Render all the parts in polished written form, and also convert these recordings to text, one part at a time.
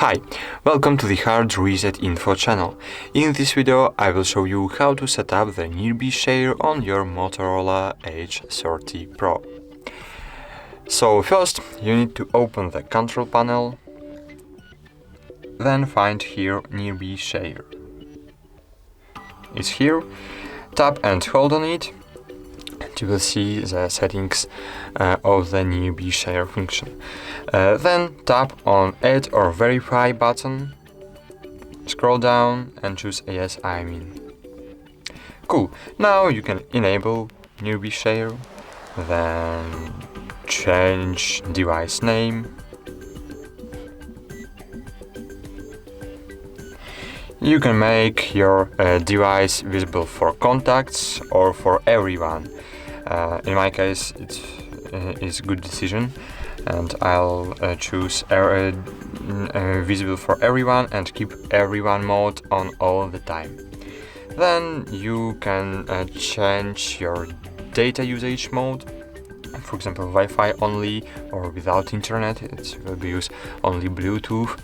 Hi, welcome to the HardReset.Info channel. In this video I will show you how to set up the Nearby Share on your Motorola Edge 30 Pro. So first you need to open the control panel, then find here Nearby Share. It's here, tap and hold on it. You will see the settings of the Nearby Share function. Then tap on Add or Verify button, scroll down and choose Yes, I'm in. Cool, now you can enable Nearby Share, then change device name. You can make your device visible for contacts or for everyone. In my case, it is a good decision, and I'll choose visible for everyone and keep everyone mode on all the time. Then you can change your data usage mode, for example Wi-Fi only or without internet. It will be use only Bluetooth.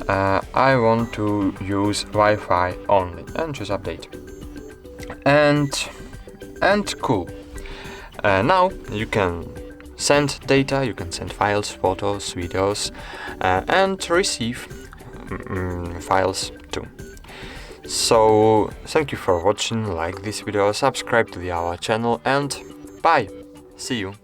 I want to use Wi-Fi only and choose update. And cool. Now you can send data, you can send files, photos, videos, and receive files too. So thank you for watching, like this video, subscribe to our channel, and bye! See you!